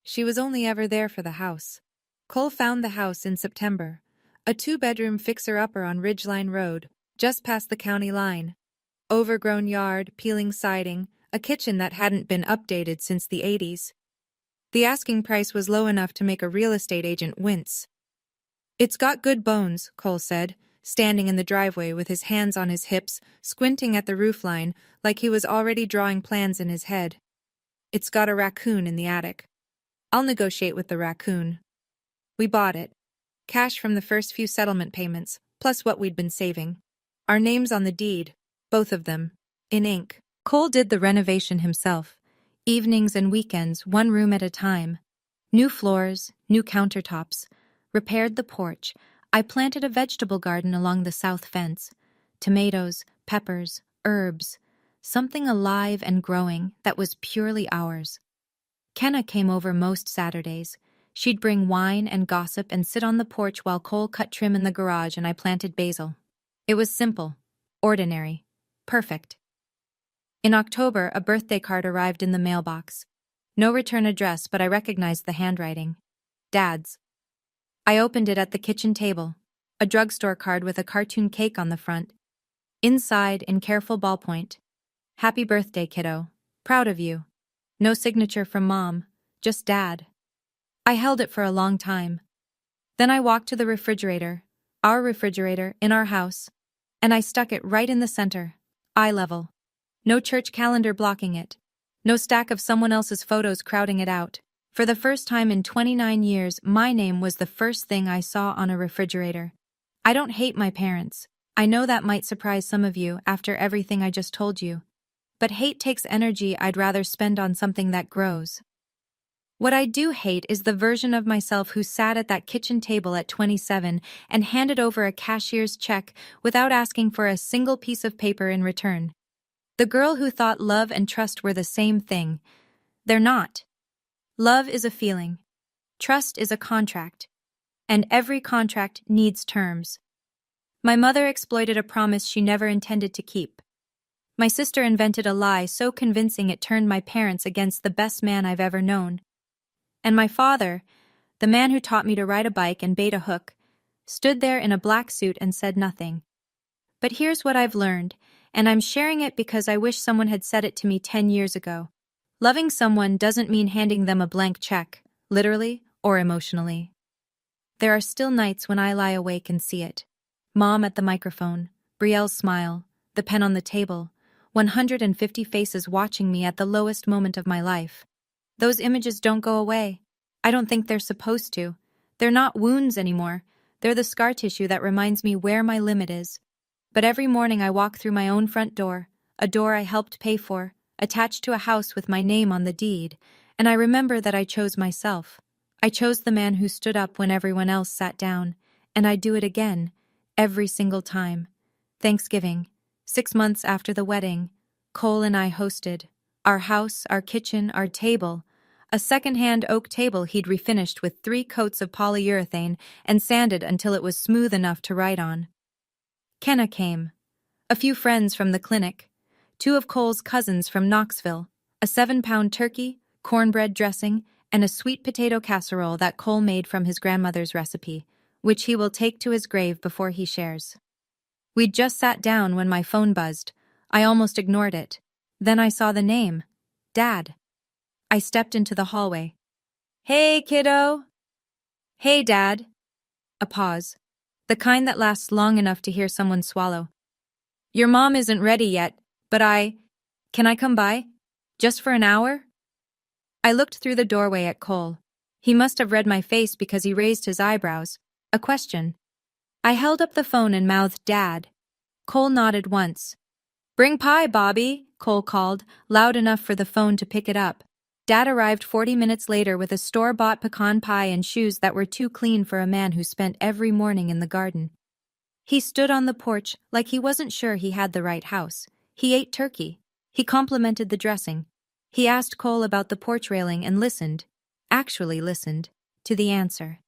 She was only ever there for the house. Cole found the house in September, a 2-bedroom fixer-upper on Ridgeline Road, just past the county line. Overgrown yard, peeling siding, a kitchen that hadn't been updated since the 80s. The asking price was low enough to make a real estate agent wince. It's got good bones, Cole said, standing in the driveway with his hands on his hips, squinting at the roofline like he was already drawing plans in his head. It's got a raccoon in the attic. I'll negotiate with the raccoon. We bought it. Cash from the first few settlement payments, plus what we'd been saving. Our names on the deed, both of them, in ink. Cole did the renovation himself. Evenings and weekends, 1 room at a time. New floors, new countertops. Repaired the porch. I planted a vegetable garden along the south fence. Tomatoes, peppers, herbs. Something alive and growing that was purely ours. Kenna came over most Saturdays. She'd bring wine and gossip and sit on the porch while Cole cut trim in the garage and I planted basil. It was simple, ordinary, perfect. In October, a birthday card arrived in the mailbox. No return address, but I recognized the handwriting. Dad's. I opened it at the kitchen table. A drugstore card with a cartoon cake on the front. Inside, in careful ballpoint. Happy birthday, kiddo. Proud of you. No signature from Mom, just Dad. I held it for a long time. Then I walked to the refrigerator, our refrigerator, in our house, and I stuck it right in the center, eye level. No church calendar blocking it. No stack of someone else's photos crowding it out. For the first time in 29 years, my name was the first thing I saw on a refrigerator. I don't hate my parents. I know that might surprise some of you after everything I just told you. But hate takes energy I'd rather spend on something that grows. What I do hate is the version of myself who sat at that kitchen table at 27 and handed over a cashier's check without asking for a single piece of paper in return. The girl who thought love and trust were the same thing. They're not. Love is a feeling. Trust is a contract. And every contract needs terms. My mother exploited a promise she never intended to keep. My sister invented a lie so convincing it turned my parents against the best man I've ever known. And my father, the man who taught me to ride a bike and bait a hook, stood there in a black suit and said nothing. But here's what I've learned, and I'm sharing it because I wish someone had said it to me 10 years ago. Loving someone doesn't mean handing them a blank check, literally or emotionally. There are still nights when I lie awake and see it. Mom at the microphone, Brielle's smile, the pen on the table, 150 faces watching me at the lowest moment of my life. Those images don't go away. I don't think they're supposed to. They're not wounds anymore. They're the scar tissue that reminds me where my limit is. But every morning I walk through my own front door, a door I helped pay for, attached to a house with my name on the deed, and I remember that I chose myself. I chose the man who stood up when everyone else sat down, and I do it again, every single time. Thanksgiving, 6 months after the wedding, Cole and I hosted. Our house, our kitchen, our table. A second-hand oak table he'd refinished with 3 coats of polyurethane and sanded until it was smooth enough to write on. Kenna came. A few friends from the clinic. 2 of Cole's cousins from Knoxville. A 7-pound turkey, cornbread dressing, and a sweet potato casserole that Cole made from his grandmother's recipe, which he will take to his grave before he shares. We'd just sat down when my phone buzzed. I almost ignored it. Then I saw the name. Dad. I stepped into the hallway. "Hey, kiddo." "Hey, Dad." A pause. The kind that lasts long enough to hear someone swallow. "Your mom isn't ready yet, but Can I come by? Just for an hour?" I looked through the doorway at Cole. He must have read my face because he raised his eyebrows. A question. I held up the phone and mouthed Dad. Cole nodded once. "Bring pie, Bobby," Cole called, loud enough for the phone to pick it up. Dad arrived 40 minutes later with a store-bought pecan pie and shoes that were too clean for a man who spent every morning in the garden. He stood on the porch like he wasn't sure he had the right house. He ate turkey. He complimented the dressing. He asked Cole about the porch railing and listened, actually listened, to the answer.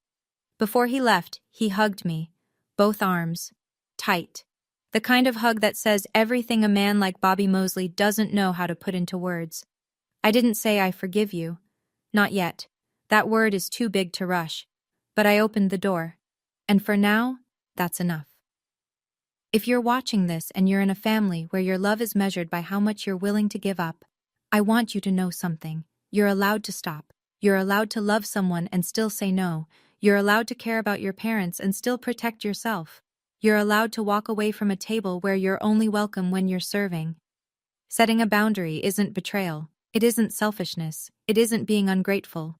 Before he left, he hugged me, both arms, tight. The kind of hug that says everything a man like Bobby Mosley doesn't know how to put into words. I didn't say I forgive you. Not yet. That word is too big to rush. But I opened the door. And for now, that's enough. If you're watching this and you're in a family where your love is measured by how much you're willing to give up, I want you to know something. You're allowed to stop. You're allowed to love someone and still say no. You're allowed to care about your parents and still protect yourself. You're allowed to walk away from a table where you're only welcome when you're serving. Setting a boundary isn't betrayal. It isn't selfishness. It isn't being ungrateful.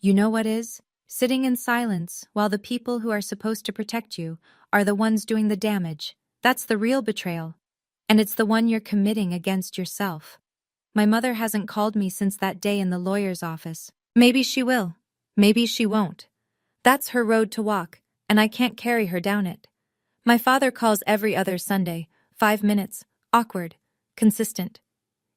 You know what is? Sitting in silence while the people who are supposed to protect you are the ones doing the damage. That's the real betrayal. And it's the one you're committing against yourself. My mother hasn't called me since that day in the lawyer's office. Maybe she will. Maybe she won't. That's her road to walk, and I can't carry her down it. My father calls every other Sunday, 5 minutes, awkward, consistent.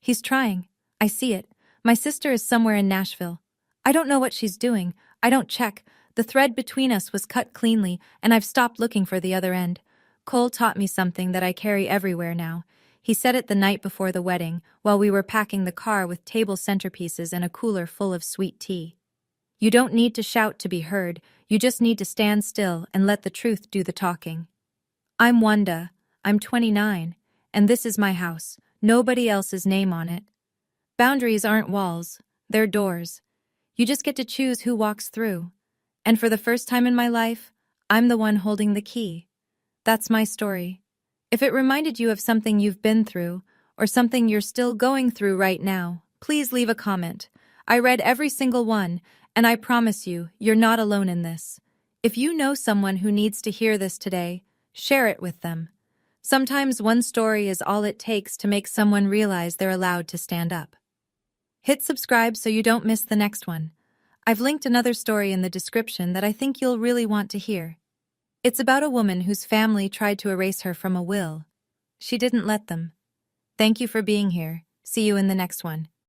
He's trying. I see it. My sister is somewhere in Nashville. I don't know what she's doing. I don't check. The thread between us was cut cleanly, and I've stopped looking for the other end. Cole taught me something that I carry everywhere now. He said it the night before the wedding, while we were packing the car with table centerpieces and a cooler full of sweet tea. You don't need to shout to be heard. You just need to stand still and let the truth do the talking. I'm Wanda. I'm 29, and this is my house. Nobody else's name on it. Boundaries aren't walls. They're doors. You just get to choose who walks through. And for the first time in my life, I'm the one holding the key. That's my story. If it reminded you of something you've been through, or something you're still going through right now, please leave a comment. I read every single one, and I promise you, you're not alone in this. If you know someone who needs to hear this today, share it with them. Sometimes one story is all it takes to make someone realize they're allowed to stand up. Hit subscribe so you don't miss the next one. I've linked another story in the description that I think you'll really want to hear. It's about a woman whose family tried to erase her from a will. She didn't let them. Thank you for being here. See you in the next one.